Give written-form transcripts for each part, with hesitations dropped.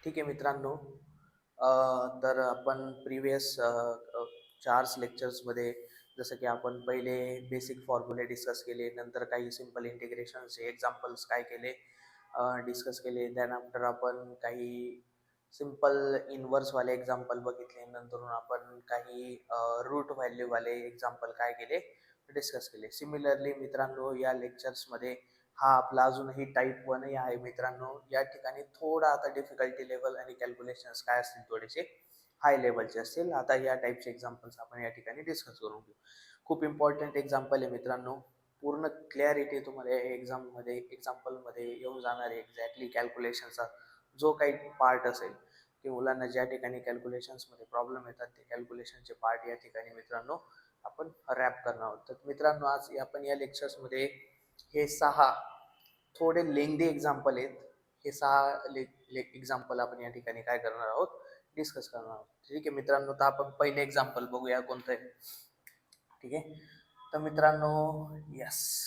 ठीक आहे मित्रांनो. तर आपण प्रिव्हियस 4 लेक्चर्समध्ये जसं की आपण पहिले बेसिक फॉर्म्युले डिस्कस केले, नंतर काही सिंपल इंटिग्रेशनचे एक्झाम्पल्स काय केले डिस्कस केले. त्यानंतर आपण काही सिंपल इनव्हर्सवाले एक्झाम्पल बघितले. नंतर आपण काही रूट व्हॅल्यूवाले एक्झाम्पल काय केले डिस्कस केले. सिमिलरली मित्रांनो, या लेक्चर्समध्ये हा आपला अजूनही टाईप 1 आहे मित्रांनो. या ठिकाणी थोडा आता डिफिकल्टी लेवल आणि कॅल्क्युलेशन्स काय असतील थोडेसे हाय लेवलचे असतील. आता या टाईपचे एक्झाम्पल्स आपण या ठिकाणी डिस्कस करून घेऊ. खूप इम्पॉर्टंट एक्झाम्पल आहे मित्रांनो. पूर्ण क्लॅरिटी तुम्हाला या एक्झाम्पलमध्ये येऊन जाणार आहे. एक्झॅक्टली कॅल्क्युलेशनचा जो काही पार्ट असेल की मुलांना ज्या ठिकाणी कॅल्क्युलेशन्समध्ये प्रॉब्लेम येतात ते कॅल्क्युलेशनचे पार्ट या ठिकाणी मित्रांनो आपण रॅप करणार आहोत. तर मित्रांनो, आज आपण या लेक्चर्समध्ये हे 6 थोडे लेंदी एक्झाम्पल आहेत. हे 6 एक्झाम्पल आपण या ठिकाणी काय करणार आहोत डिस्कस करणार आहोत. ठीक आहे मित्रांनो, तर आपण पहिले एक्झाम्पल बघूया कोणतं आहे. ठीक आहे, तर मित्रांनो यस,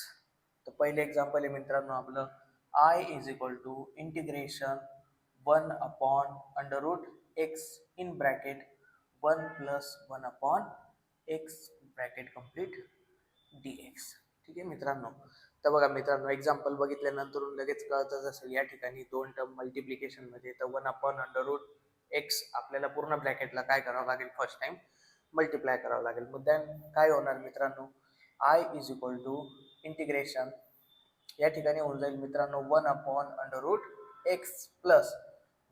तर पहिले एक्झाम्पल आहे मित्रांनो आपलं I is equal to integration 1/√x in bracket 1 + 1/x bracket complete dx. ठीक आहे मित्रांनो, तर बघा मित्रांनो, एक्झाम्पल बघितल्यानंतर लगेच कळतच असेल या ठिकाणी दोन टर्म मल्टिप्लिकेशन मध्ये. तर 1/√x आपल्याला पूर्ण ब्रॅकेटला काय करावं लागेल, फर्स्ट टाइम मल्टिप्लाय करावं लागेल. मग देन काय होणार मित्रांनो, I is equal to integration या ठिकाणी होऊन जाईल मित्रांनो 1/√x प्लस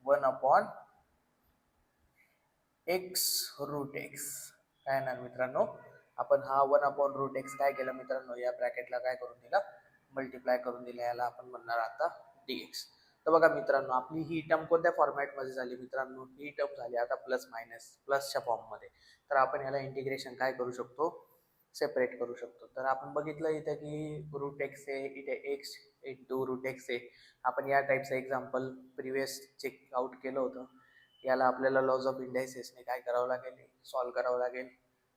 1/x√x. काय येणार मित्रांनो, आपण हा 1/√x काय केलं मित्रांनो, या ब्रॅकेटला काय करून दिला, मल्टिप्लाय करून दिला. याला आपण म्हणणार आता dx. तर बघा मित्रांनो, आपली ही टर्म कोणत्या फॉर्मॅटमध्ये झाली मित्रांनो, ही टर्म झाली आता प्लस मायनस प्लसच्या फॉर्ममध्ये. तर आपण याला इंटिग्रेशन काय करू शकतो, सेपरेट करू शकतो. तर आपण बघितलं इथे की √x आहे, इथे x इंटू √x आहे. आपण या टाईपचं एक्झाम्पल प्रिव्हियस चेक आउट केलं होतं. याला आपल्याला लॉज ऑफ इंडायसेसने काय करावं लागेल, सॉल्व्ह करावं लागेल.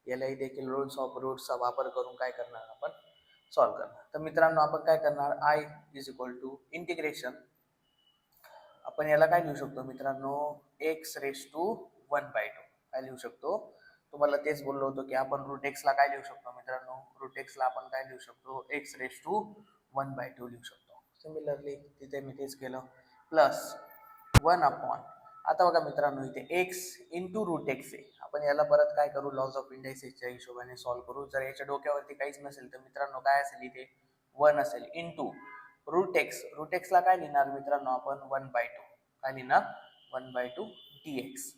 यालाही देखील रूल्स ऑफ रूट्सचा वापर करून काय करणार आपण, सॉल्व्ह करणार. तर मित्रांनो, आपण काय करणार, I is equal to integration, आपण याला काय लिहू शकतो मित्रांनो, x⁻²⁰ काय लिहू शकतो. तुम्हाला तेच बोललो होतो की आपण √x ला काय लिहू शकतो मित्रांनो, √x ला आपण काय लिहू शकतो, x⁻² लिहू शकतो. सिमिलरली तिथे मी तेच केलं, प्लस 1/, आता बघा मित्रांनो इथे x इंटू √x आहे. आपण याला परत काय करू, लॉज ऑफ इंडायसेसच्या हिशोबाने सॉल्व्ह करू. जर याच्या डोक्यावरती काहीच नसेल तर मित्रांनो काय असेल, इथे 1 असेल इंटू √x ला काय लिहिणार मित्रांनो आपण 1/2. काय लिहिणार 1/2 dx.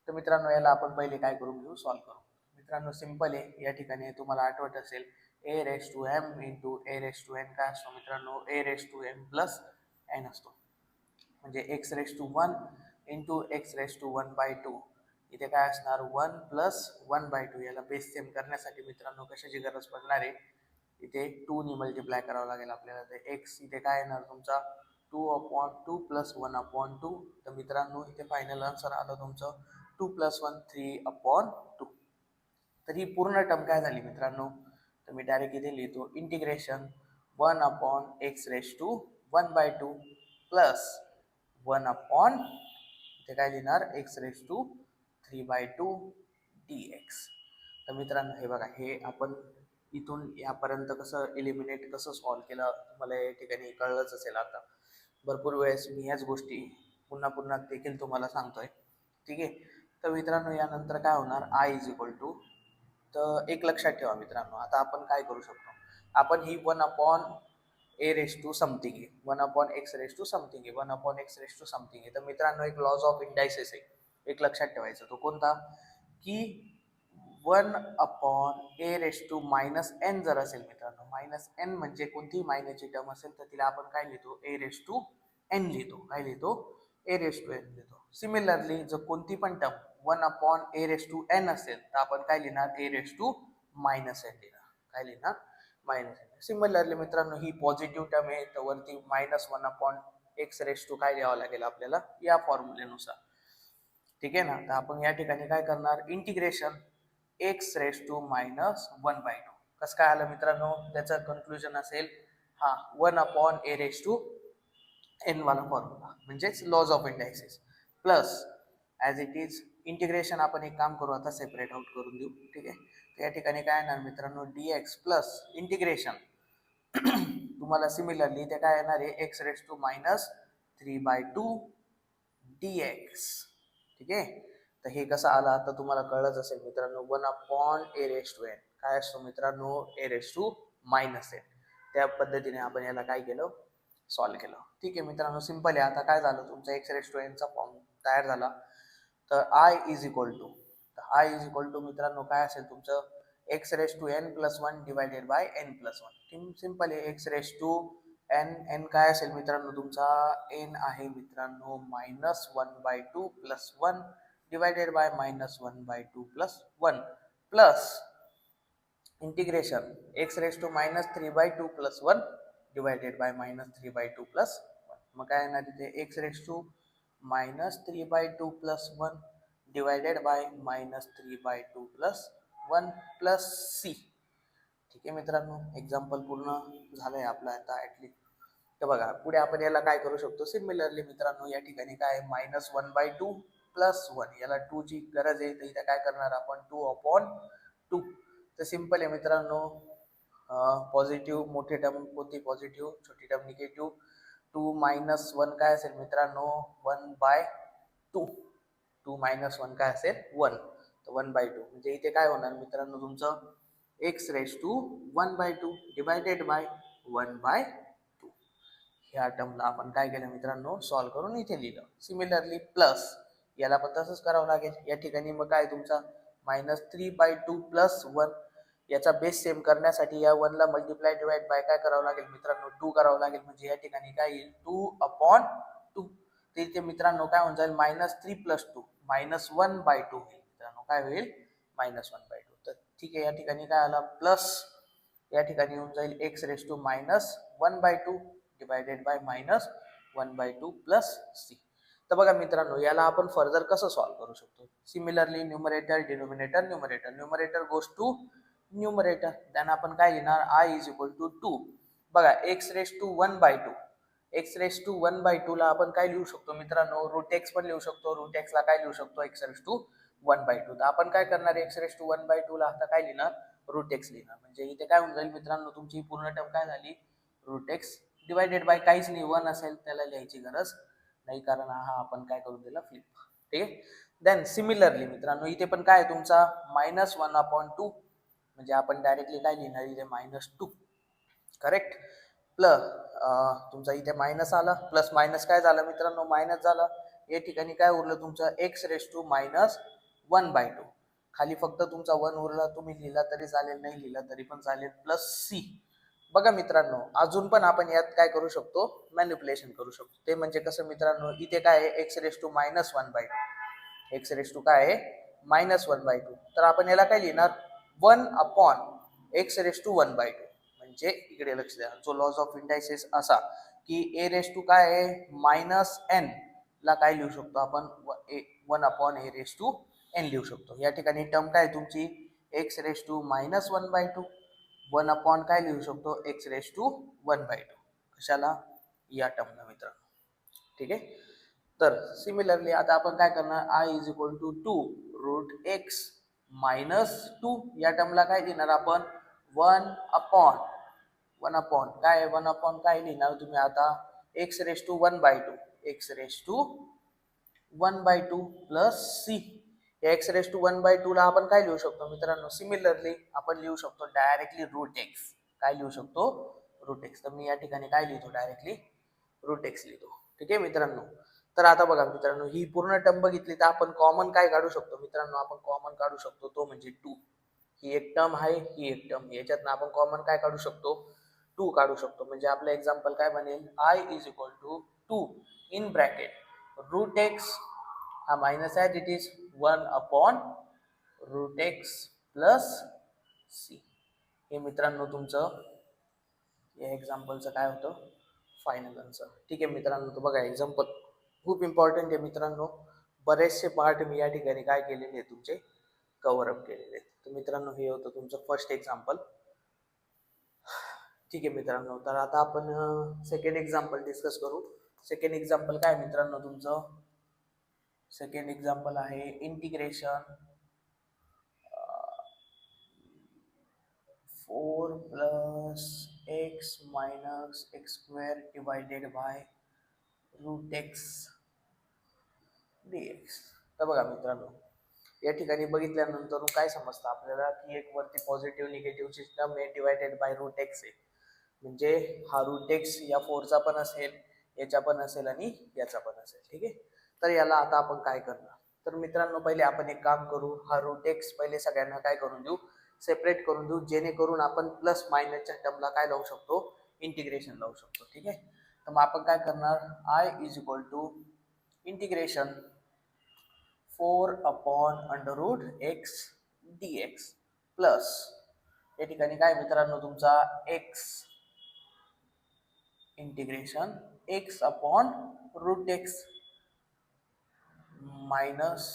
तर मित्रांनो याला आपण पहिले काय करून घेऊ, सॉल्व्ह करू. मित्रांनो सिंपल आहे. या ठिकाणी तुम्हाला आठवत असेल a⁻m इंटू a⁻n काय असतो मित्रांनो, a⁻m प्लस n असतो. म्हणजे x⁻1 इंटू x⁻1/2. इथे काय असणार 1 प्लस 1/2. याला बेस सेम करण्यासाठी मित्रांनो कशाची गरज पडणार आहे, इथे 2 ने मल्टिप्लाय करावं लागेल आपल्याला. तर x इथे काय येणार तुमचा 2/2 प्लस 1/2. तर मित्रांनो इथे फायनल आन्सर आलं तुमचं 2 + 1 3/2. तर ही पूर्ण टर्म काय झाली मित्रांनो, तर मी डायरेक्ट इथे लिहितो इंटिग्रेशन 1/x⁻² प्लस 1/ इथे काय लिहिणार x⁻³ dx. तर मित्रांनो हे बघा, हे आपण इथून यापर्यंत कसं एलिमिनेट कसं सॉल्व्ह केलं तुम्हाला या ठिकाणी कळलंच असेल. आता भरपूर वेळेस मी ह्याच गोष्टी पुन्हा पुन्हा देखील तुम्हाला सांगतोय. ठीक आहे, तर मित्रांनो यानंतर काय होणार, आय इज इक्वल टू, तर एक लक्षात ठेवा मित्रांनो, आता आपण काय करू शकतो, आपण ही 1/a⁻² समथिंग आहे, 1/x⁻² समथिंग आहे, 1/x⁻² समथिंग आहे. तर मित्रांनो एक लॉज ऑफ इंडायसेस आहे, एक लक्षात ठेवायचं. तो कोणता, की 1/a⁻n जर असेल मित्रांनो, -n म्हणजे कोणतीही मायनसची टर्म असेल तर तिला आपण काय लिहितो, a⁻n लिहितो. काय लिहितो, a⁻n लिहितो. सिमिलरली जर कोणती पण टर्म 1/a⁻n असेल तर आपण काय लिहिणार, a⁻n लिहिणार. काय लिहिणार, -n. सिमिलरली मित्रांनो ही पॉझिटिव्ह टर्म आहे तर वरती -1/x⁻² काय लिहावं लागेल आपल्याला या फॉर्म्युलेनुसार. ठीक आहे ना. तर आपण या ठिकाणी काय करणार, इंटिग्रेशन x⁻1/2. कसं काय आलं मित्रांनो, त्याचं कन्क्लुजन असेल हा 1/a⁻n वाला फॉर्म्युला, म्हणजेच laws of indices. Plus as it is integration आपण एक काम करू आता सेपरेट आउट करून देऊ. ठीक आहे. तर या ठिकाणी काय येणार मित्रांनो dx प्लस इंटिग्रेशन तुम्हाला सिमिलरली ते काय येणार आहे x raise to minus 3/2 dx. ठीक आहे. तर हे कसं आलं आता तुम्हाला कळलंच असेल मित्रांनो 1/a/n काय असतो मित्रांनो a⁻−n. त्या पद्धतीने आपण याला काय केलं सॉल्व्ह केलं. ठीक आहे मित्रांनो सिंपल आहे. आता काय झालं तुमचा x⁻n चा फॉर्म तयार झाला. तर i इज इक्वल टू मित्रांनो काय असेल तुमचं x⁻n+1 divided by n+1. Simple आहे. x⁻n काय असेल मित्रांनो तुमचा n आहे मित्रांनो -1/2 + 1 divided bye -1/2 + 1 plus integration x⁻³ + 1 divided bye -3/2 + 1. मग काय येणार इथे x⁻³ + 1 divided bye -3/2 + 1 plus c. ठीक आहे मित्रांनो एक्झाम्पल पूर्ण झालंय आपलं आता ॲटलीस्ट. तर बघा पुढे आपण याला काय करू शकतो सिमिलरली मित्रांनो या ठिकाणी काय -1/2 + 1 याला 2 ची गरज आहे. तर इथे काय करणार आपण 2/2. तर सिंपल आहे मित्रांनो. पॉझिटिव्ह मोठी टर्म कोणती पॉझिटिव्ह छोटी टर्म निगेटिव्ह 2 - 1 काय असेल मित्रांनो 1/2. 2 - 1 काय असेल 1. तर 1/2 म्हणजे इथे काय होणार मित्रांनो तुमचं x⁻² डिवायडेड बाय 1/2. ह्या टर्मला आपण काय केलं मित्रांनो सॉल्व्ह करून इथे लिहिलं. सिमिलरली प्लस याला पण तसंच करावं लागेल. या ठिकाणी मग काय तुमचा -3/2 + 1 याचा बेस सेम करण्यासाठी या 1 ला मल्टिप्लाय डिवाइड बाय काय करावं लागेल मित्रांनो 2 करावं लागेल. म्हणजे या ठिकाणी काय येईल 2/2. तर इथे मित्रांनो काय होऊन जाईल -3 + 2 -1/2 होईल मित्रांनो काय होईल -1/2. तर ठीक आहे या ठिकाणी काय आला प्लस या ठिकाणी येऊन जाईल x⁻1/2 divided by -1/2 plus c. तर बघा मित्रांनो याला आपण फर्दर कसं सॉल्व्ह करू शकतो. Similarly numerator denominator numerator goes to numerator. Then आपण काय लिहिणार i इज इक्वल टू 2. बघा x⁻1/2 ला आपण काय लिहू शकतो मित्रांनो √x पण लिहू शकतो. √x ला काय लिहू शकतो x⁻1/2. तर आपण काय करणार x⁻1/2 ला आता काय लिहिणार √x लिहिणार. म्हणजे इथे काय होऊन जाईल मित्रांनो तुमची पूर्ण टर्म काय झाली √x डिवायडेड बाय काहीच नाही 1 असेल त्याला लिहायची गरज नाही कारण हा आपण काय करून दिला फ्लिप. ठीक आहे. देन सिमिलरली मित्रांनो इथे पण काय तुमचा -1/2 म्हणजे आपण डायरेक्टली काय लिहिणार इथे -2 करेक्ट. प्लस तुमचा इथे मायनस आला प्लस मायनस काय झालं मित्रांनो मायनस झालं. या ठिकाणी काय उरलं तुमचं x⁻1/2 खाली फक्त तुमचा 1 उरला. तुम्ही लिहिला तरी चालेल नाही लिहिला तरी पण चालेल प्लस c. बघा मित्रांनो अजून पण आपण यात काय करू शकतो मॅनिप्युलेशन करू शकतो. ते म्हणजे कसं मित्रांनो इथे काय आहे x⁻1/2 काय आहे -1/2. तर आपण याला काय लिहिणार 1/x⁻1/2 म्हणजे इकडे लक्ष द्या जो लॉज ऑफ इंडायसेस असा की a⁻ काय आहे -n ला काय लिहू शकतो आपण 1/a⁻n लिहू शकतो. या ठिकाणी टर्म काय तुमची x⁻1/2 1 काय लिहू शकतो x⁻1/2 कशाला या टर्मला मित्रांनो. ठीक आहे. तर सिमिलरली आता आपण काय करणार i is equal to 2 √x-2 या टर्मला काय लिहिणार आपण 1 काय 1 काय लिहिणार तुम्ही आता x⁻1/2 प्लस c. या x⁻1/2 ला आपण काय लिहू शकतो मित्रांनो सिमिलरली आपण लिहू शकतो डायरेक्टली √x. काय लिहू शकतो √x. तर मी या ठिकाणी काय लिहितो डायरेक्टली √x लिहितो. ठीक आहे मित्रांनो. तर आता बघा मित्रांनो ही पूर्ण टर्म बघितली तर आपण कॉमन काय काढू शकतो मित्रांनो आपण कॉमन काढू शकतो तो म्हणजे 2. ही एक टर्म आहे ही एक टर्म याच्यातनं आपण कॉमन काय काढू शकतो 2 काढू शकतो. म्हणजे आपलं एक्झाम्पल काय बनेल i is equal to 2 in bracket √x हा मायनस आहे it is 1/√x plus c. हे मित्रांनो तुमचं या एक्झाम्पलचं काय होतं फायनल आन्सर. ठीक आहे मित्रांनो. तर बघा एक्झाम्पल खूप इम्पॉर्टंट आहे मित्रांनो. बरेचसे पार्ट मी या ठिकाणी काय केलेले आहे तुमचे कव्हर अप केलेले आहेत. तर मित्रांनो हे होतं तुमचं फर्स्ट एक्झाम्पल. ठीक आहे मित्रांनो. तर आता आपण सेकंड एक्झाम्पल डिस्कस करू. सेकंड एक्झाम्पल काय मित्रांनो तुमचं सेकंड एक्झाम्पल आहे integration 4 plus x minus x square divided by root x dx. तर बघा मित्रांनो, या ठिकाणी बघितल्यानंतर काय समजतं आपल्याला की एक वरती पॉझिटिव्ह निगेटिव्हची टर्म आहे डिवायडेड बाय रूट एक्स आहे. म्हणजे हा रूट एक्स या 4चा पण असेल, याचा पण असेल आणि याचा पण असेल. ठीक आहे. तर याला आता आपण काय करणार? तर मित्रांनो, पहिले आपण एक काम करू. हा रूट एक्स पहिले सगळ्यांना काय करून देऊ? सेपरेट करून देऊ, जेणेकरून आपण प्लस मायनसच्या टर्मला काय लावू शकतो? इंटिग्रेशन लावू शकतो. ठीक आहे. तर मग आपण काय करणार? I is equal to integration 4 upon under root x dx plus या ठिकाणी काय मित्रांनो तुमचा x integration x upon root x minus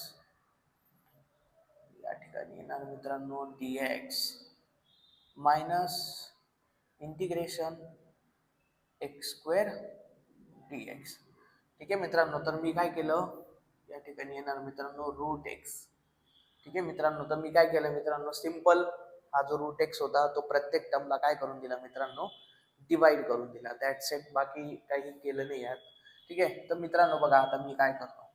या ठिकाणी येणार मित्रांनो dx minus integration x square dx. ठीक आहे मित्रांनो, तर मी काय केलं, या ठिकाणी येणार मित्रांनो रूट एक्स. ठीक आहे मित्रांनो, तर मी काय केलं मित्रांनो, सिंपल हा जो रूट एक्स होता तो प्रत्येक टर्मला काय करून दिला मित्रांनो? डिवाइड करून दिला. दॅट्स इट, बाकी काही केलं नाही यात. ठीक आहे. तर मित्रांनो बघा, आता मी काय करतो,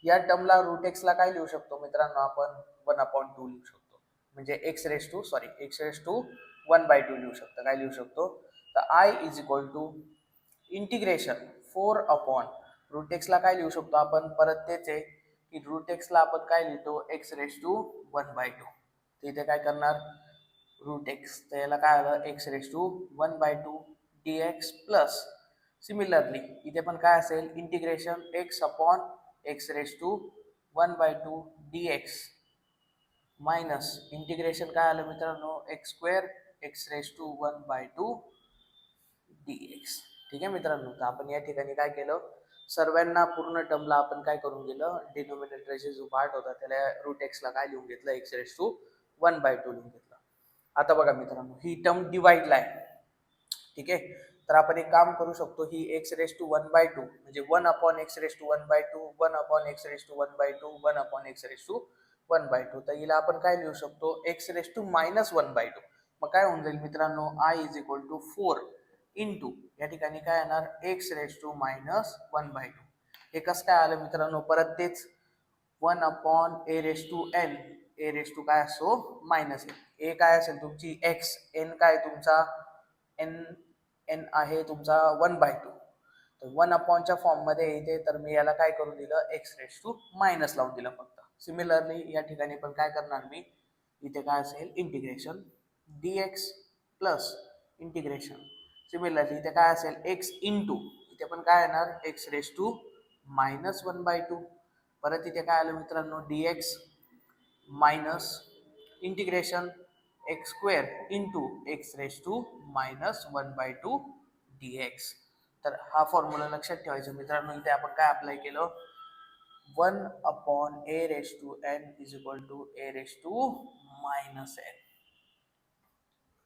या टर्मला रूट एक्सला काय लिहू शकतो मित्रांनो आपण? 1/2 लिहू शकतो. म्हणजे एक्स रेस टू 1/2 लिहू शकतो. काय लिहू शकतो? तर I is equal to integration 4 upon root एक्सला काय लिहू शकतो आपण? परत तेच आहे की रूट एक्सला आपण काय लिहितो? X raise to 1/2. तर इथे काय करणार? रूट एक्स, तर याला काय आलं? X raise to 1/2 dx plus similarly इथे पण काय असेल? Integration x upon x raise to 1/2 dx minus integration काय आलं मित्रांनो? X square x raise to 1/2 dx. ठीक आहे मित्रांनो, तर आपण या ठिकाणी काय केलं? सर्वांना पूर्ण टर्मला आपण काय करून दिलं? डिनोमिनेटरचे जो पार्ट होता त्याला रूट एक्सला काय लिहून घेतलं? एक्स रेस टू 1/2 लिहून घेतलं. आता बघा मित्रांनो, ही टर्म डिवाइडला आहे. ठीक आहे. तर आपण एक काम करू शकतो, ही एक्स रेस टू 1/2 म्हणजे 1 upon x raise to 1/2 1 upon x raise to 1/2 1 upon x raise to 1/2. तर हिला आपण काय लिहू शकतो? X raise to minus 1/2. मग काय होऊन जाईल मित्रांनो? I is equal to 4 into या ठिकाणी काय येणार? X raise to minus 1/2. हे कसं काय आलं मित्रांनो? परत तेच 1 upon a raise to n. A raise to काय असो? Minus N. ए काय असेल तुमची एक्स, एन काय तुमचा एन, एन आहे तुमचा 1/2. तर 1 अपॉनच्या फॉर्ममध्ये येते, तर मी याला काय करून दिलं? एक्स रेस टू मायनस लावून दिलं फक्त. सिमिलरली या ठिकाणी पण काय करणार मी? इथे काय असेल? Integration dx plus integration similarly इथे काय असेल? एक्स इंटू इथे पण काय येणार? X raise to minus 1/2. परत इथे काय आलं मित्रांनो? dx minus integration x square into x raise to minus 1/2 dx. तर हा फॉर्म्युला लक्षात ठेवायचा मित्रांनो. इथे आपण काय अप्लाय केलं? 1 upon a raise to n is equal to a raise to minus n.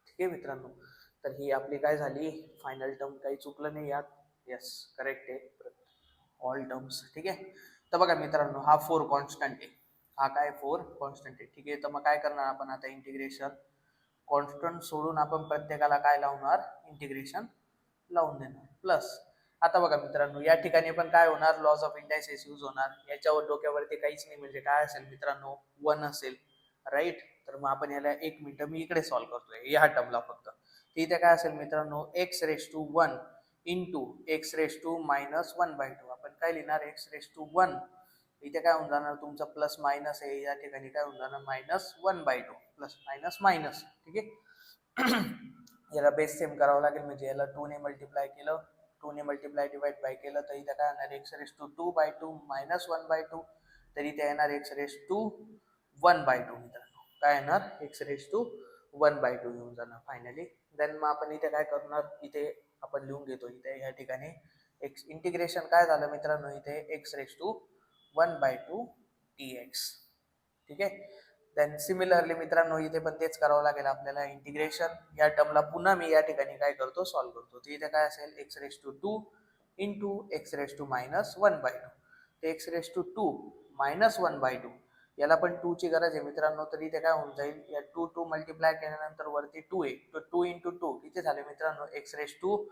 ठीक आहे मित्रांनो, तर ही आपली काय झाली? Final term. काही चुकलं नाही यात? येस, करेक्ट आहे ऑल टर्म्स. ठीक आहे. तर बघा मित्रांनो, हा 4 कॉन्स्टंट आहे. हा काय 4 कॉन्स्टंट आहे. ठीक आहे. तर मग काय करणार आपण आता? इंटिग्रेशन कॉन्स्टंट सोडून आपण प्रत्येकाला काय लावणार? इंटिग्रेशन लावून देणार प्लस. आता बघा मित्रांनो, या ठिकाणी पण काय होणार? लॉज ऑफ इंडायसेस यूज होणार. याच्यावर डोक्यावरती काहीच नाही, म्हणजे काय असेल मित्रांनो? 1 असेल, राईट. तर मग आपण याला 1 मिनिट मी इकडे सॉल्व्ह करतोय या टर्मला फक्त. इथे काय असेल मित्रांनो? X raise to 1 into x raise to minus 1/2. आपण काय लिहिणार? X raise to 1. इथे काय होऊन जाणार? तुमचं प्लस मायनस आहे, या ठिकाणी काय होऊन जाणार? Minus 1/2 plus minus minus. ठीक आहे. याला बेस सेम करावं लागेल, म्हणजे याला 2 ने मल्टिप्लाय केलं, 2 ने मल्टिप्लाय डिवाइड बाय केलं, तर इथे काय येणार? X raise to 2/2 minus 1/2. तर इथे येणार एक्स रेस टू 1/2 मित्रांनो. काय येणार? एक्स रेस टू 1/2 येऊन जाणार फायनली. देन मग आपण इथे काय करणार? इथे आपण लिहून घेतो इथे या ठिकाणी एक्स इंटिग्रेशन काय झालं मित्रांनो? इथे एक्स रेस टू 1/2 dx. ठीक आहे. देन सिमिलरली मित्रांनो इथे पण तेच करावं लागेल आपल्याला. इंटिग्रेशन या टर्मला पुन्हा मी या ठिकाणी काय करतो? सॉल्व्ह करतो. तर इथे काय असेल? X raise to 2 into x raise to minus 1/2. X raise to 2 -1/2. याला पण 2 ची गरज आहे मित्रांनो, तर इथे काय होऊन जाईल, या 2 मल्टिप्लाय केल्यानंतर वरती 2 आहे, तर 2 × 2 किती झाले मित्रांनो, x⁴/2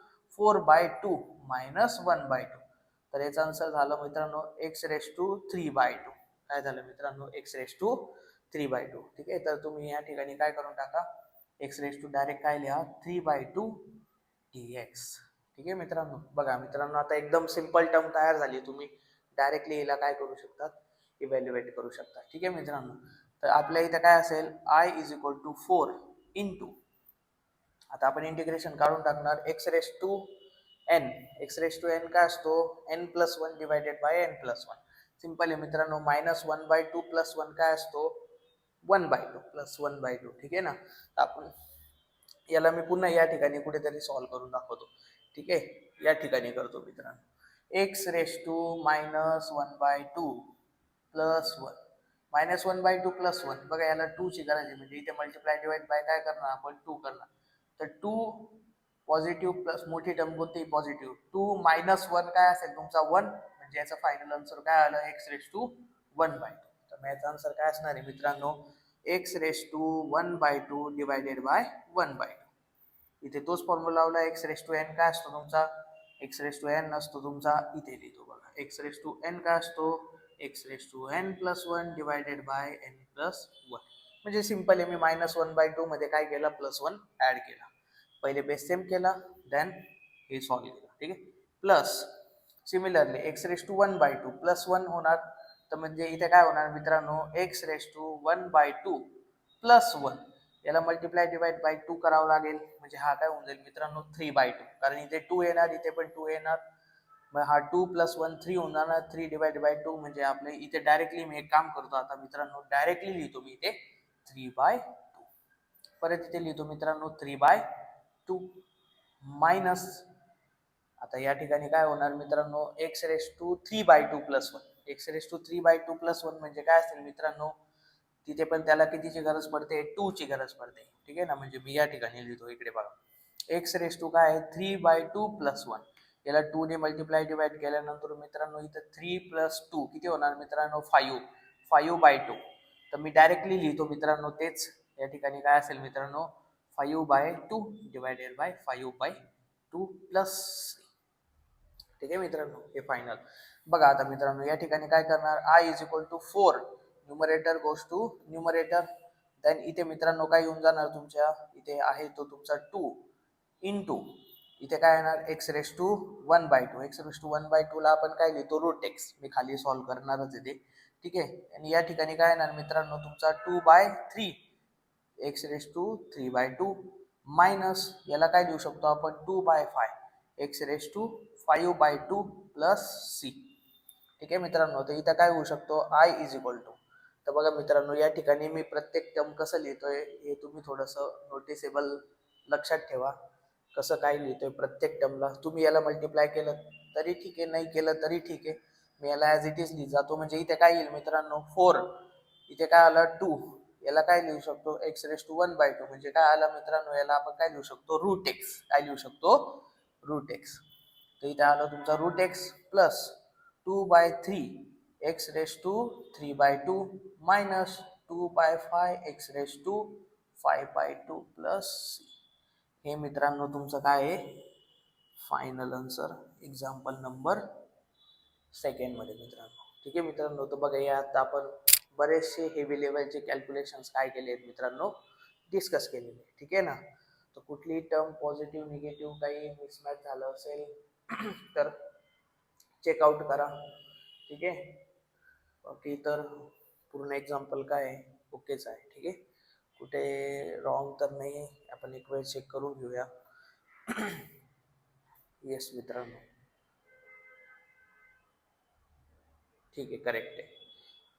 -1/2. तर याचा आन्सर झालं मित्रांनो x⁴/3/2. काय झालं मित्रांनो, x⁴/3/2. ठीक आहे, तर तुम्ही या ठिकाणी काय करून टाका, x⁴ डायरेक्ट काय लिहा, 3/2 dx. ठीक आहे मित्रांनो, बघा मित्रांनो आता एकदम सिंपल टर्म तयार झाली, तुम्ही डायरेक्टली हिला काय करू शकतात, इव्हॅल्युएट करू शकता. ठीक आहे मित्रांनो, तर आपल्या इथे काय असेल, I = 4 इंटू, आता आपण इंटिग्रेशन काढून टाकणार, x⁴n. x⁴n काय असतो, n+1 divided by n+1. Simple आहे मित्रांनो, -1/2 + 1 काय असतो, 1/2 + 1/2. ठीक आहे ना, आपण याला मी पुन्हा या ठिकाणी कुठेतरी सॉल्व्ह करून दाखवतो. ठीक आहे, या ठिकाणी करतो मित्रांनो, x⁻⁻² + 1 -1/2 + 1. बघा याला 2 ची गरज आहे, म्हणजे इथे मल्टिप्लाय डिवाइड बाय काय करणार आपण, 2 करणार. तर 2 पॉझिटिव्ह प्लस मोठी टर्म कोणती, पॉझिटिव्ह. 2 - 1 काय असेल तुमचा 1, म्हणजे याचा फायनल आन्सर काय आलं, x⁻1/2. तर याचा आन्सर काय असणार आहे मित्रांनो, x⁻1/2 डिवायडेड बाय 1/2. इथे तोच फॉर्म्युला लावला, x⁻n काय असतो तुमचा, x⁻n असतो तुमचा, इथे लिहितो बघा, x⁻n काय असतो, x⁻n + 1 डिवायडेड बाय n+1. म्हणजे सिंपल आहे, मी -1/2 मध्ये काय केलं, +1 ऍड केला. पहिले बेस सेम केला, देन हे सॉल्व्ह केलं. ठीक आहे, प्लस सिमिलरली x⁻1/2 + 1 होणार, तर म्हणजे इथे काय होणार मित्रांनो, x⁻1/2 + 1. याला मल्टिप्लाय डिवाइड बाय 2 करावं लागेल, म्हणजे हा काय होऊन जाईल मित्रांनो, 3/2. कारण इथे 2 येणार, इथे पण 2 येणार, मग हा 2 + 1 3 होऊन जाणार, 3 डिवाइड बाय 2. म्हणजे आपले इथे डायरेक्टली मी एक काम करतो आता मित्रांनो, डायरेक्टली लिहितो मी इथे 3/2. परत इथे लिहितो मित्रांनो 3/2 मायनस, आता या ठिकाणी काय होणार मित्रांनो, x⁻3/2 + 1. x⁻3/2 + 1 म्हणजे काय असेल मित्रांनो, तिथे पण त्याला कितीची गरज पडते, 2 ची गरज पडते. ठीक आहे ना, म्हणजे मी या ठिकाणी लिहितो, इकडे बघा, x⁻काय आहे, 3/2 + 1. याला 2 ने मल्टिप्लाय डिवाइड केल्यानंतर मित्रांनो इथं 3 + 2 किती होणार मित्रांनो, 5/2. तर मी डायरेक्टली लिहितो मित्रांनो तेच, या ठिकाणी काय असेल मित्रांनो, 5/2 डिवायडेड बाय 5/2 प्लस. ठीक आहे मित्रांनो, हे फायनल. बघा आता मित्रांनो या ठिकाणी काय करणार, I = 4, numerator goes to numerator. Then इथे मित्रांनो काय येऊन जाणार तुमच्या, इथे आहे तो तुमचा 2 इंटू, इथे काय येणार, x⁻1/2. x⁻1/2 ला आपण काय लिहितो, √x. मी खाली सॉल्व्ह करणारच आहे ते. ठीक आहे, आणि या ठिकाणी काय येणार मित्रांनो तुमचा 2/3, x⁻3/2 मायनस, याला काय लिहू शकतो आपण, 2/5, x⁻5/2 प्लस c. ठीक आहे मित्रांनो, तर इथं काय होऊ शकतो, I = तर बघा मित्रांनो या ठिकाणी मी प्रत्येक टर्म कसं लिहितोय हे तुम्ही थोडंसं नोटिसेबल लक्षात ठेवा, कसं काय लिहितोय प्रत्येक टर्मला. तुम्ही याला मल्टिप्लाय केलं तरी ठीक आहे, नाही केलं तरी ठीक आहे, मी याला ॲज इट इज लिहित जातो. म्हणजे इथे काय येईल मित्रांनो, 4, इथे काय आलं 2, याला काय लिहू शकतो, x⁻1/2 म्हणजे काय आलं मित्रांनो, याला आपण काय लिहू शकतो, √x. काय लिहू शकतो, √x. तर इथे आलं तुमचा √x plus 2/3 x⁻3/2 minus 2/5 x⁻5/2 plus c. हे मित्रांनो तुमचं काय आहे, फायनल आन्सर एक्झाम्पल नंबर 2 मध्ये मित्रांनो. ठीक आहे मित्रांनो, तर बघा यात आपण बरेचसे हेवी लेवलचे कॅल्क्युलेशन्स काय केले आहेत मित्रांनो, डिस्कस केलेले. ठीक आहे ना, तर कुठलीही टर्म पॉझिटिव्ह निगेटिव्ह काही मिसमॅच झालं असेल तर चेकआउट करा. ठीक आहे, बाकी तर पूर्ण एक्झाम्पल काय आहे, ओकेच आहे. ठीक आहे, कुठे रॉंग तर नाही आहे, आपण एक वेळ चेक करून घेऊया. येस मित्रांनो, ठीक आहे, करेक्ट आहे.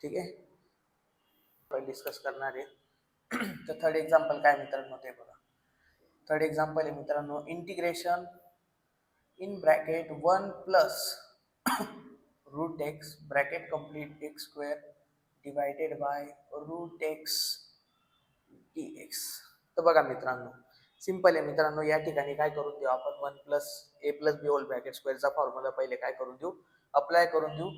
ठीक आहे, आपण डिस्कस करणार आहे. तर थर्ड एक्झाम्पल काय मित्रांनो ते बघा. थर्ड एक्झाम्पल आहे मित्रांनो, integration in bracket 1 plus √x bracket complete x² divided by √x dx. तर बघा मित्रांनो सिंपल आहे मित्रांनो, या ठिकाणी काय करून देऊ आपण, 1 + a + b होल ब्रॅकेट स्क्वेअरचा फॉर्म्युला पहिले काय करून देऊ, अप्लाय करून देऊ.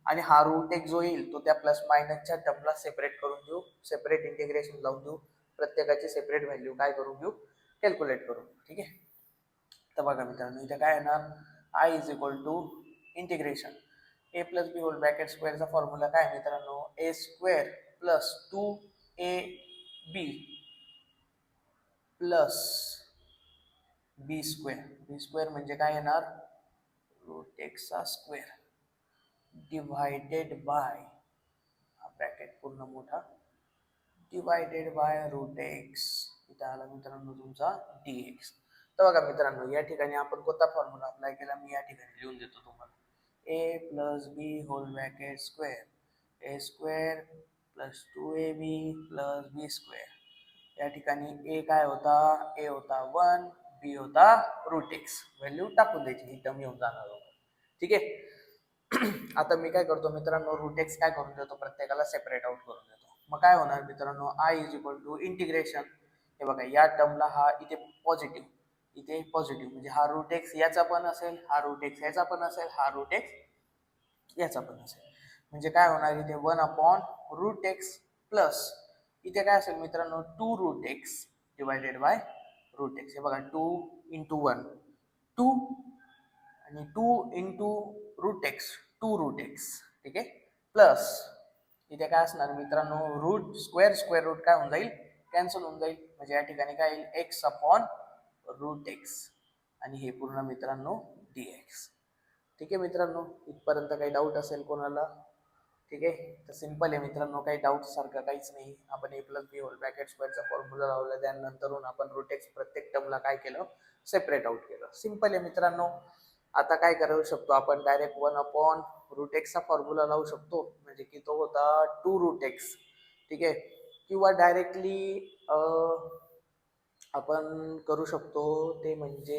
आणि हा रूट एक जो येईल तो त्या प्लस मायनसच्या टर्मला सेपरेट करून देऊ, सेपरेट इंटिग्रेशन लावून देऊ, प्रत्येकाची सेपरेट व्हॅल्यू काय करून घेऊ, कॅल्क्युलेट करू. ठीक आहे. तर बघा मित्रांनो इथे काय येणार, I is equal to integration A plus B whole bracket स्क्वेअरचा फॉर्म्युला काय मित्रांनो, A square plus 2ab plus B square. B square म्हणजे काय येणार, रूट एक्सचा स्क्वेअर डिवायडेड बाय, हा ब्रॅकेट पूर्ण मोठा, डिवायडेड बाय रूट एक्स. इथं आला मित्रांनो तुमचा dx. तर बघा मित्रांनो या ठिकाणी आपण कोणता फॉर्म्युला अप्लाय केला मी या ठिकाणी लिहून देतो तुम्हाला. ए plus B whole bracket square, ए square plus 2ab plus B square. या ठिकाणी ए काय होता, ए होता 1, बी होता रूट एक्स. व्हॅल्यू टाकून द्यायची, ही टर्म येऊन जाणार होता. ठीक आहे. आता मी काय करतो मित्रांनो, रूट एक्स काय करून देतो, प्रत्येकाला सेपरेट आउट करून देतो. मग काय होणार मित्रांनो, I is equal to integration, हे बघा या टर्मला हा इथे पॉझिटिव्ह, इथे पॉझिटिव्ह म्हणजे हा रूट एक्स याचा पण असेल, हा रूट एक्स याचा पण असेल, हा रूट एक्स याचा पण असेल. म्हणजे काय होणार इथे 1 अपॉन रूट एक्स प्लस इथे काय असेल मित्रांनो 2 root x divided by root x. हे बघा 2 इंटू 1 2 आणि 2 into root x 2 root x. ठीक आहे. प्लस इथे काय असणार मित्रांनो, रूट स्क्वेअर स्क्वेअर रूट काय होऊन जाईल, कॅन्सल होऊन जाईल. म्हणजे या ठिकाणी काय येईल, एक्स अपॉन रूट एक्स आणि हे पूर्ण मित्रांनो dx. ठीक आहे मित्रांनो, इथपर्यंत काही डाऊट असेल कोणाला. ठीक आहे. तर सिंपल आहे मित्रांनो, काही डाऊट सारखं काहीच नाही. आपण ए प्लस बी होल ब्रॅकेट स्क्वेअरचा फॉर्म्युला लावला, त्यानंतरून आपण रूट एक्स प्रत्येक टर्मला काय केलं, सेपरेट आउट केलं. सिंपल आहे मित्रांनो. आता काय करू शकतो आपण, डायरेक्ट 1 अपॉन रूट एक्सचा फॉर्म्युला लावू शकतो, म्हणजे की तो होता 2 रूट एक्स. ठीक आहे. किंवा डायरेक्टली आपण करू शकतो ते म्हणजे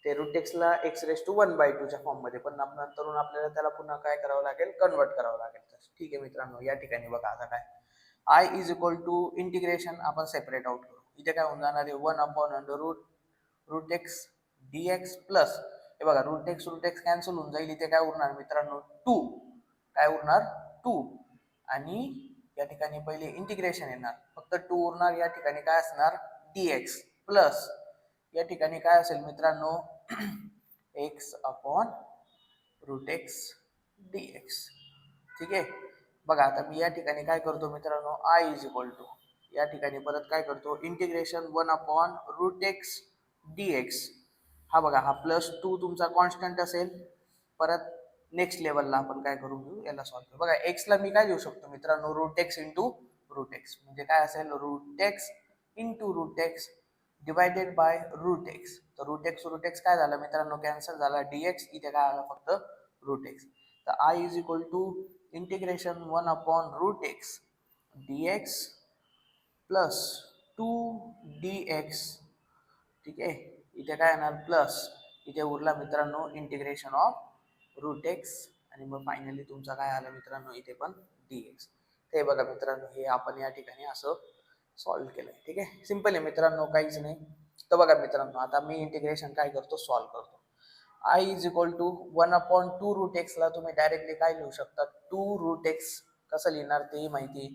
ते रूट एक्सला एक्स रेस टू 1/2 च्या फॉर्म मध्ये, पण नंतरून आपल्याला त्याला पुन्हा काय करावं लागेल, कन्वर्ट करावं लागेल. ठीक आहे मित्रांनो, या ठिकाणी बघा आता काय, I is equal to integration आपण सेपरेट आउट करू. इथे काय होऊन जाणार आहे 1 upon under root x dx plus, हे बघा रूट एक्स कॅन्सल होऊन जाईल. इथे काय उरणार मित्रांनो 2, काय उरणार 2 आणि या ठिकाणी पहिले इंटिग्रेशन येणार, फक्त 2 उरणार. या ठिकाणी काय असणार dx प्लस या ठिकाणी काय असेल मित्रांनो x upon root x dx. ठीक आहे. बघा आता मी या ठिकाणी काय करतो मित्रांनो, आय इज इक्वल टू या ठिकाणी परत काय करतो, integration 1 upon root x dx. हा बघा हा प्लस 2 तुमचा कॉन्स्टंट असेल. परत नेक्स्ट लेवलला आपण काय करून घेऊ, याला सॉल्व्ह करू. बघा एक्सला मी काय देऊ शकतो मित्रांनो, root x into root x, म्हणजे काय असेल root x into root x divided by root x. तर रूट एक्स काय झालं मित्रांनो, कॅन्सल झाला. dx इथे काय आलं फक्त रूट एक्स. तर I is equal to integration 1 upon root x dx plus 2dx. ठीक आहे. इथे काय येणार प्लस, इथे उरला मित्रांनो इंटिग्रेशन ऑफ रूट एक्स आणि मग फायनली तुमचा काय आला मित्रांनो इथे पण dx. ते बघा मित्रांनो, हे आपण या ठिकाणी असं सॉल्व्ह केलंय. ठीक आहे. सिंपल आहे मित्रांनो, काहीच नाही. तर बघा मित्रांनो, आता मी इंटिग्रेशन काय करतो, सॉल्व्ह करतो. I is equal to 1 upon 2 root एक्सला तुम्ही डायरेक्टली काय लिहू शकता, 2 रूट एक्स. कसं लिहिणार तेही माहिती.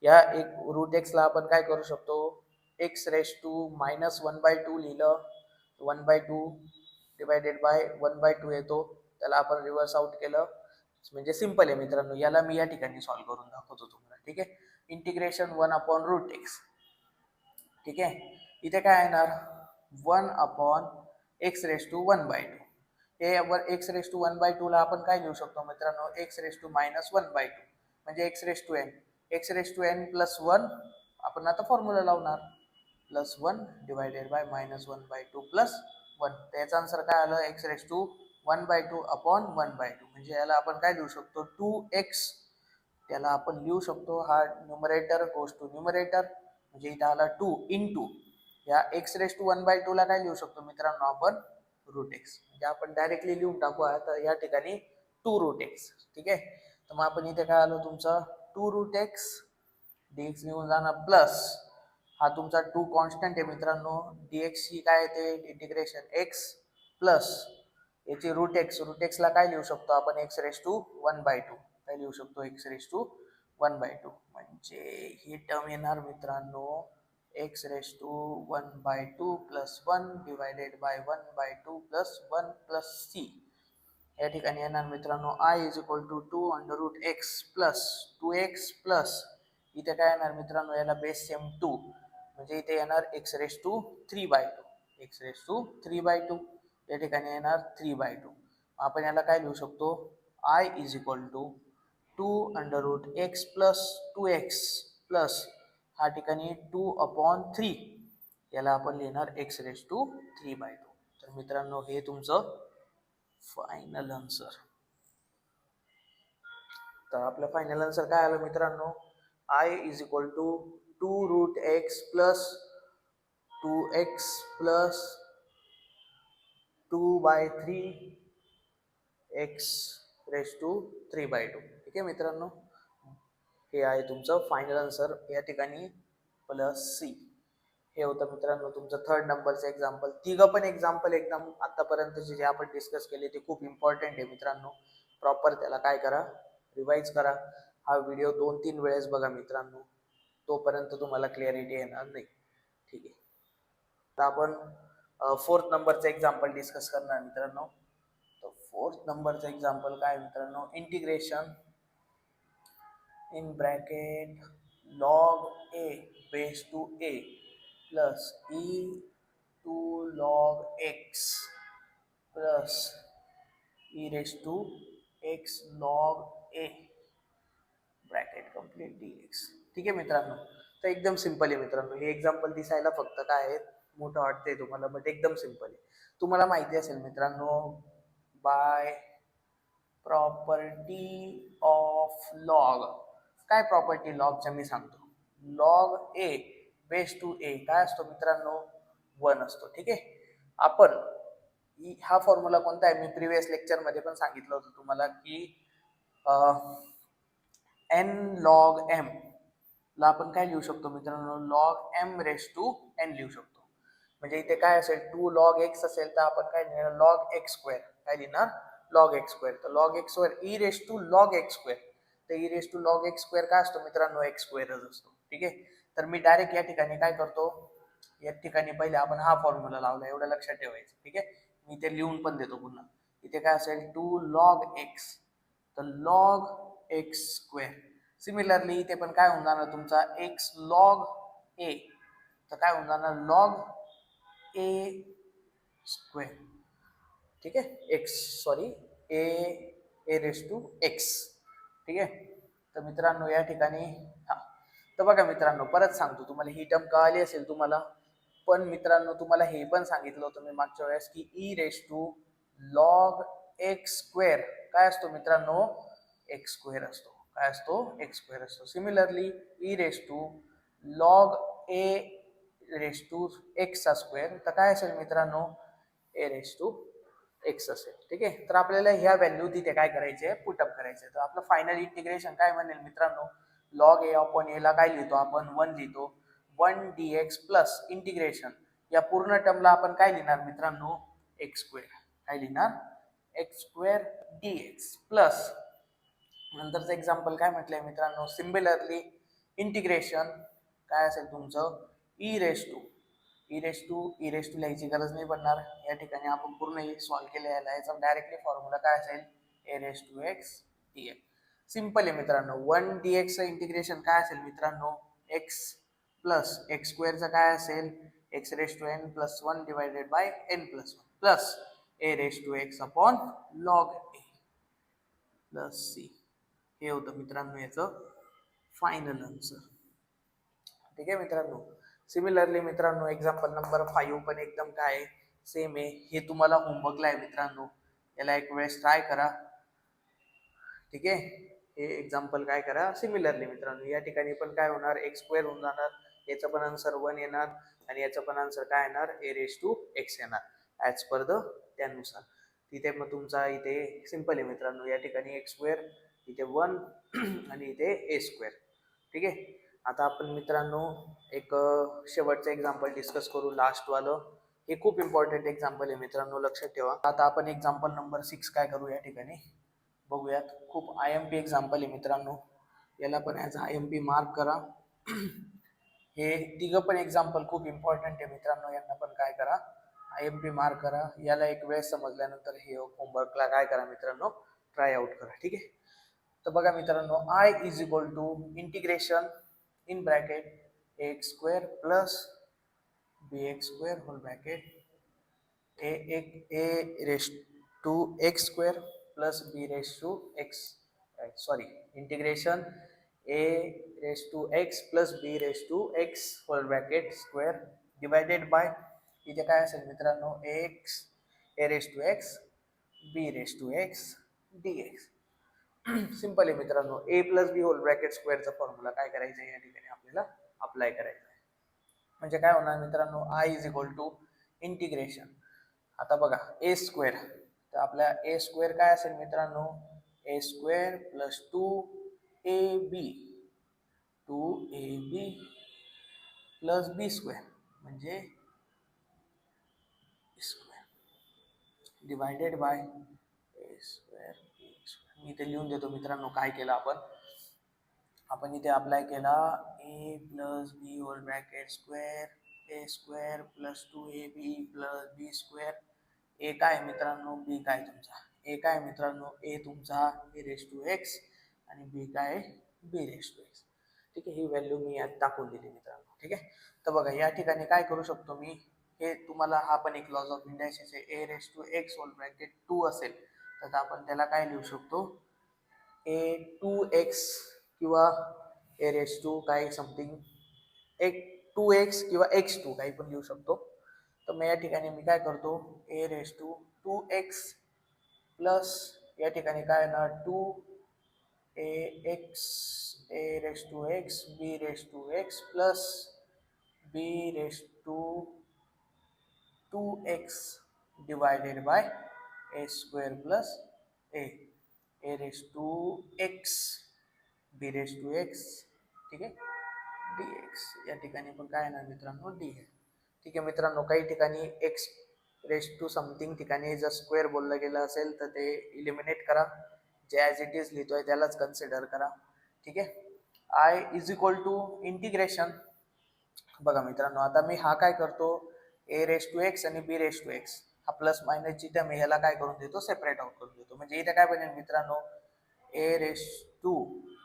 या एक रूट एक्सला आपण काय करू शकतो, एक्स रेस टू मायनस 1/2 लिहिलं, 1/2 डिवायडेड बाय 1/2 येतो, त्याला आपण रिव्हर्स आउट केलं. म्हणजे सिंपल आहे मित्रांनो, याला मी या ठिकाणी सॉल्व्ह करून दाखवतो तुम्हाला. ठीक आहे. Integration 1 upon root x. ठीक आहे. इथे काय येणार 1 अपॉन एक्स रेस टू 1/2. हे एक्स रेस टू 1/2 ला आपण काय लिहू शकतो मित्रांनो, एक्स रेस टू मायनस 1/2 म्हणजे x raise to n. X raise to n plus 1 आपण आता फॉर्म्युला लावणार, plus 1 divided by minus 1/2 plus 1. त्याचा आन्सर काय आलं, एक्स रेस टू 1/2 अपॉन 1/2. म्हणजे याला आपण काय लिहू शकतो 2x. त्याला आपण लिहू शकतो, हा न्यूमरेटर गोज टू न्यूमरेटर, म्हणजे इथं आला 2 इंटू या एक्स रेस टू 1/2 ला काय लिहू शकतो मित्रांनो आपण रूट एक्स. म्हणजे आपण डायरेक्टली लिहून टाकू आता या ठिकाणी 2 रूट एक्स. ठीक आहे. तर मग आपण इथे काय आलो तुमचा 2 रूट एक्स dx लिहून जाणार प्लस हा तुमचा 2 कॉन्स्टंट आहे मित्रांनो, dx ची काय येते इंटिग्रेशन x प्लस याची रूट एक्सला काय लिहू शकतो आपण x⁻², काय लिहू शकतो x⁻² म्हणजे ही टर्म येणार मित्रांनो x⁻² plus 1 divided bye 1/2 plus 1 plus c. या ठिकाणी येणार मित्रांनो I = 2√x plus 2x plus इथे काय येणार मित्रांनो याला बेस सेम 2 म्हणजे इथे येणार x⁻³ या ठिकाणी येणार 3/2. आपण याला काय लिहू शकतो I = 2√x plus 2x plus हा ठिकाणी 2/3 याला आपण लिहिणार x⁻³². तर मित्रांनो हे तुमचं फायनल आन्सर. तर आपलं फायनल आन्सर काय आलं मित्रांनो I = 2√x plus 2x plus 2/3 x⁻³². ठीक आहे मित्रांनो, हे आहे तुमचं फायनल आन्सर या ठिकाणी प्लस सी. हे होतं मित्रांनो तुमचं 3rd नंबरचं एक्झाम्पल. तिघं पण एक्झाम्पल एकदम आतापर्यंतचे जे आपण डिस्कस केले ते खूप इम्पॉर्टंट आहे मित्रांनो. प्रॉपर त्याला काय करा, रिवाइज करा. हा व्हिडिओ 2-3 वेळेस बघा मित्रांनो, तोपर्यंत तुम्हाला क्लिअरिटी येणार नाही. ठीक आहे, तर आपण 4th नंबरचं एक्झाम्पल डिस्कस करणार मित्रांनो. तर 4th नंबरचं एक्झाम्पल काय मित्रांनो, integration in bracket log a base to a plus e2 log x plus e⁻x log a bracket complete dx. ठीक आहे मित्रांनो, तर एकदम सिंपल आहे मित्रांनो. हे एक्झाम्पल दिसायला फक्त काय आहे मोठं वाटतंय तुम्हाला, बट एकदम सिंपल आहे. तुम्हाला माहिती असेल मित्रांनो बाय प्रॉपर्टी ऑफ लॉग. काय प्रॉपर्टी लॉगच्या मी सांगतो. log a base to a काय असतो मित्रांनो 1 असतो. ठीक आहे, आपण हा फॉर्म्युला कोणता आहे मी प्रिव्हियस लेक्चर मध्ये पण सांगितलं होतं तुम्हाला की n log m ला आपण काय लिहू शकतो मित्रांनो log m⁻n लिहू शकतो. म्हणजे इथे काय असेल 2 log x असेल तर आपण काय लिहिणार log x², काय लिहिणार log x². तर log x² e⁻log x². तर e⁻log x² काय असतो मित्रांनो x² असतो. ठीक आहे, तर मी डायरेक्ट या ठिकाणी काय करतो, या ठिकाणी पहिले आपण हा फॉर्म्युला लावला, एवढं लक्षात ठेवायचं. ठीक आहे, मी इथे लिहून पण देतो पुन्हा. इथे काय असेल 2 log x, तर log x². सिमिलरली इथे पण काय होऊन जाणार तुमचा x log a, तर काय होऊन जाणार log a². ठीक आहे, a⁻x. ठीक आहे, तर मित्रांनो या ठिकाणी हा, तर बघा मित्रांनो परत सांगतो तुम्हाला, ही टर्म कळाली असेल तुम्हाला. पण मित्रांनो तुम्हाला हे पण सांगितलं होतं मी मागच्या वेळेस की e⁻log x² काय असतो मित्रांनो x² असतो. काय असतो x² असतो. सिमिलरली e⁻log a⁻x² तर काय असेल मित्रांनो a⁻x असेल. ठीक आहे, तर आपल्याला ह्या व्हॅल्यू तिथे काय करायचे पुटअप करायचे. तर आपलं फायनल इंटिग्रेशन काय बनेल मित्रांनो log a/a ला काय लिहितो आपण 1 लिहितो 1 dx प्लस इंटिग्रेशन या पूर्ण टर्मला आपण काय लिहिणार मित्रांनो x², काय लिहिणार x² dx प्लस नंतरचं एक्झाम्पल काय म्हटलंय मित्रांनो सिमिलरली इंटिग्रेशन काय असेल तुमचं e⁻लिहायची गरज नाही पडणार. या ठिकाणी आपण पूर्ण सॉल्व्ह केलं याला, याचा डायरेक्टली फॉर्म्युला काय असेल a⁻x dx. सिंपल आहे मित्रांनो. 1 dx चं इंटिग्रेशन काय असेल मित्रांनो x प्लस x²चं काय असेल x⁻n plus 1 divided bye n plus 1 plus a⁻x upon log a plus c. हे होतं मित्रांनो याचं फायनल आन्सर. ठीक आहे मित्रांनो, सिमिलरली मित्रांनो एक्झाम्पल नंबर 5 पण एकदम काय सेम आहे. हे तुम्हाला होमवर्कला आहे मित्रांनो, याला एक वेळेस ट्राय करा. ठीक आहे, हे एक्झाम्पल काय करा सिमिलरली मित्रांनो. या ठिकाणी पण काय होणार x² होऊन जाणार, याचं पण आन्सर 1 येणार आणि याचं पण आन्सर काय येणार a⁻x येणार ॲज पर द त्यानुसार. तिथे मग तुमचा इथे सिंपल आहे मित्रांनो, या ठिकाणी x², इथे 1 आणि इथे a². ठीक आहे, आता आपण मित्रांनो एक शेवटचं एक्झाम्पल डिस्कस करू लास्ट वालं. हे खूप इम्पॉर्टंट एक्झाम्पल आहे मित्रांनो, लक्षात ठेवा. आता आपण एक्झाम्पल नंबर 6 काय करू या ठिकाणी बघूयात. खूप IMP एक्झाम्पल आहे मित्रांनो, याला पण ॲज IMP मार्क करा. हे तिघं पण एक्झाम्पल खूप इम्पॉर्टंट आहे मित्रांनो, यांना पण काय करा IMP मार्क करा. याला एक वेळ समजल्यानंतर हे होमवर्कला काय करा मित्रांनो, ट्राय आउट करा. ठीक आहे. तर बघा मित्रांनो, I is equal to integration in bracket X square plus bx square whole bracket a raise to X square plus b raise to X, sorry, integration a raise to x plus b raise to X whole bracket square divided by, इथे काय असेल मित्रांनो, X a raise to X b raise to X dx. Simple आहे मित्रांनो, a plus B whole bracket स्क्वेअरचा formula काय करायचा आहे या ठिकाणी आपल्याला अप्लाय करायचा आहे. म्हणजे काय होणार मित्रांनो, I is equal to integration, आता बघा ए स्क्वेअर, तर आपल्या ए स्क्वेअर काय असेल मित्रांनो, A square plus 2ab plus B square म्हणजे square divided by A square B square. मी इथे लिहून देतो मित्रांनो काय केलं आपण इथे अप्लाय केला ए plus B whole bracket square ए square plus 2ab plus B square. ए काय मित्रांनो, बी काय तुमचा, ए काय मित्रांनो, ए तुमचा ए रेस टू एक्स आणि बी काय बी रेस टू एक्स. ठीक आहे, ही व्हॅल्यू मी यात टाकून दिली मित्रांनो. ठीक आहे. तर बघा या ठिकाणी काय करू शकतो मी, हे तुम्हाला हा पण एक लॉज ऑफ इंडायसिस आहे, A raise to X whole bracket 2 असेल तर आपण त्याला काय लिहू शकतो, ए 2x किंवा ए रेस टू काय समथिंग एक 2x किंवा x2 काही पण लिहू शकतो. तर मग या ठिकाणी मी काय करतो, ए रेस टू 2x प्लस या ठिकाणी काय येणार 2ax a raise to x B raise to x plus b raise to 2x divided by A square plus a raise to x B raise to x, ठीक आहे, dx. या ठिकाणी पण काय येणार मित्रांनो, डी आहे. ठीक आहे मित्रांनो, काही ठिकाणी एक्स रेस टू समथिंग ठिकाणी जर स्क्वेअर बोललं गेलं असेल तर ते इलिमिनेट करा, जे ॲज इट इज लिहितोय त्यालाच कन्सिडर करा. ठीक आहे. I is equal to integration, बघा मित्रांनो आता मी हा काय करतो, ए रेस टू एक्स आणि बी रेस टू एक्स हा प्लस मायनसची टर्म मी ह्याला काय करून देतो, सेपरेट आउट करून देतो. म्हणजे इथे काय बनेल मित्रांनो, A raise to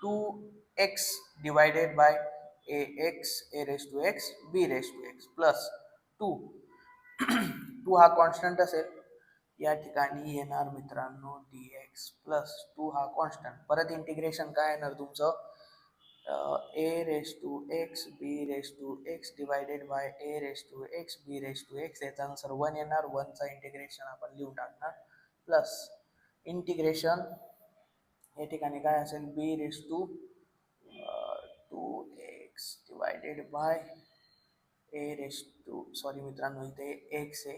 2x divided by ax A raise to x B raise to x plus 2 हा कॉन्स्टंट असेल, या ठिकाणी येणार मित्रांनो dx प्लस 2 हा कॉन्स्टंट, परत इंटिग्रेशन काय येणार तुमचं, A raise to x B raise to X divided by A raise to x B raise to X, याचा आन्सर 1 येणार, 1चा इंटिग्रेशन आपण लिहून टाकणार प्लस इंटिग्रेशन या ठिकाणी काय असेल, B raise to 2x divided by A raise to, sorry मित्रांनो इथे x आहे,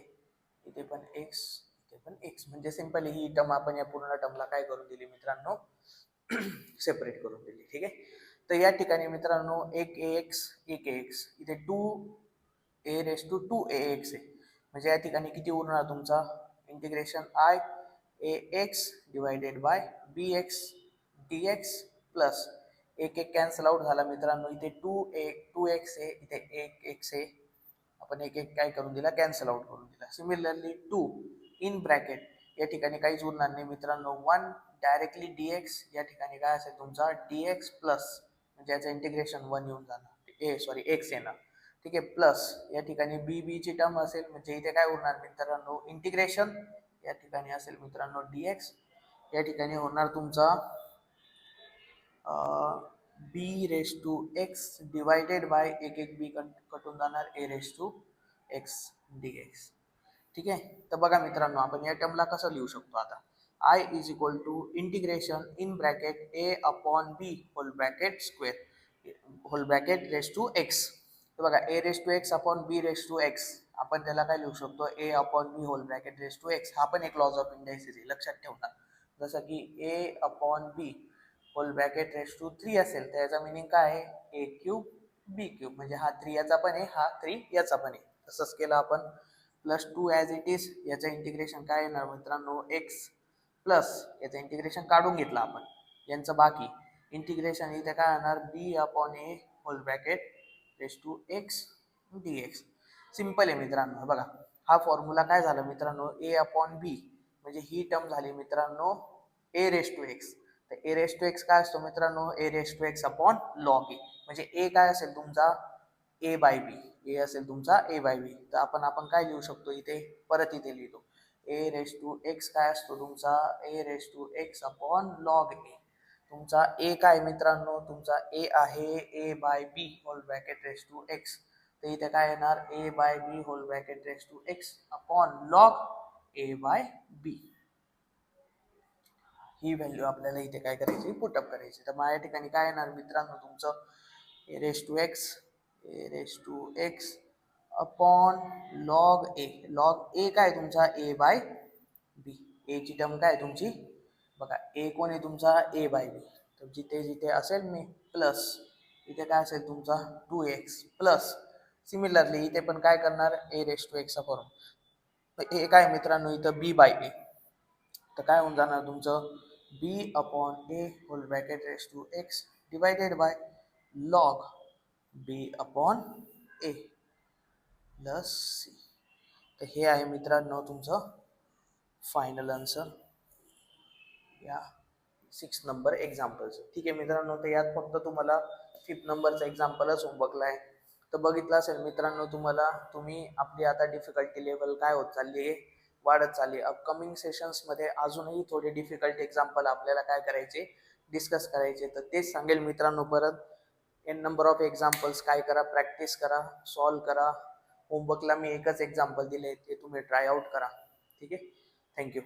इथे पण x, इथे पण x, म्हणजे सिंपली ही टर्म आपण या पूर्ण टर्मला काय करून दिली मित्रांनो, सेपरेट करून दिली. ठीक आहे. तर या ठिकाणी मित्रांनो एक ax एक ax, इथे 2a रेस टू 2ax आहे, म्हणजे या ठिकाणी किती उरणार तुमचा integration I ax divided by bx dx plus एक एक कॅन्सल आउट झाला मित्रांनो, इथे 2x आहे, इथे एक x आहे, आपण एक एक काय करून दिला, कॅन्सल आउट करून दिला. सिमिलरली 2 इन ब्रॅकेट या ठिकाणी काहीच उरणार नाही मित्रांनो, 1 डायरेक्टली dx, या ठिकाणी काय असेल तुमचा dx प्लस, म्हणजे याचं इंटिग्रेशन 1 येऊन जाणार, x येणार. ठीक आहे, प्लस या ठिकाणी बी ची टर्म असेल, म्हणजे इथे काय उरणार मित्रांनो, इंटिग्रेशन या ठिकाणी असेल मित्रांनो dx, या ठिकाणी होणार तुमचा B raise to X divided by एक एक बी कटून जाणार A raise to X dx. ठीक आहे. तर बघा मित्रांनो आपण या टर्मला कसं लिहू शकतो, आता I is equal to integration in bracket A upon B whole bracket square whole bracket raise to X. तर बघा A raise to X upon B raise to X, आपण त्याला काय लिहू शकतो, A upon B whole bracket raise to X, हा पण एक लॉज ऑफ इंडायसिस आहे, लक्षात ठेवणार. जसं की A upon B whole bracket raise to 3 असेल तर याचा मिनिंग काय आहे, ए क्यूब बी क्यूब, म्हणजे हा 3 याचा पण आहे, हा 3 याचा पण आहे. तसंच केलं आपण प्लस 2 ॲज इट इज, याचं इंटिग्रेशन काय येणार मित्रांनो एक्स प्लस, याचं इंटिग्रेशन काढून घेतलं आपण, यांचं बाकी इंटिग्रेशन इथे काय येणार B upon A whole bracket raise to X D X. Simple आहे मित्रांनो. बघा हा फॉर्म्युला काय झाला मित्रांनो ए अपॉन बी, म्हणजे ही टर्म झाली मित्रांनो ए रेस टू एक्स. तर ए रेस टू एक्स काय असतो मित्रांनो A raise to X upon log A, म्हणजे ए काय असेल तुमचा ए बाय बी, ए असेल तुमचा ए बाय बी. तर आपण काय लिहू शकतो इथे, परत इथे लिहितो ए रेस टू एक्स काय असतो तुमचा A raise to X upon log A. तुमचा ए काय मित्रांनो तुमचा ए आहे A by B whole bracket raise to X. तर इथे काय येणार A by B whole bracket raise to X upon log A by B. ही व्हॅल्यू आपल्याला इथे काय करायची पुटअप करायची. तर माझ्या ठिकाणी काय येणार मित्रांनो तुमचं A raise to X upon log A. Log A काय तुमचा ए बाय बी, ए ची टर्म काय तुमची बघा ए कोण आहे तुमचा ए बाय बी. तर जिथे जिथे असेल मी प्लस, इथे काय असेल तुमचा 2x प्लस. सिमिलरली इथे पण काय करणार ए रेस टू एक्सचा फॉर्म. तर ए काय मित्रांनो इथं बी बाय ए, तर काय होऊन जाणार तुमचं B upon A whole bracket raise to X divided by log B upon A plus C. तर हे आहे मित्रांनो तुमचं फायनल आन्सर या 6 नंबर एक्झाम्पलचं. ठीक आहे मित्रांनो. तर यात फक्त तुम्हाला 5 नंबरचा एक्झाम्पलच होमवर्कला आहे. तर बघितलं असेल मित्रांनो तुम्हाला, तुम्ही आपली आता डिफिकल्टी लेवल काय होत चालली आहे वाढत चालली. अपकमिंग सेशन्समध्ये अजूनही थोडे डिफिकल्ट एक्झाम्पल आपल्याला काय करायचे डिस्कस करायचे. तर तेच सांगेल मित्रांनो परत एन नंबर ऑफ एक्झाम्पल्स काय करा प्रॅक्टिस करा सॉल्व करा. होमवर्कला मी एकच एक्झाम्पल दिले ते तुम्ही ट्राय आउट करा. ठीक आहे. थँक्यू.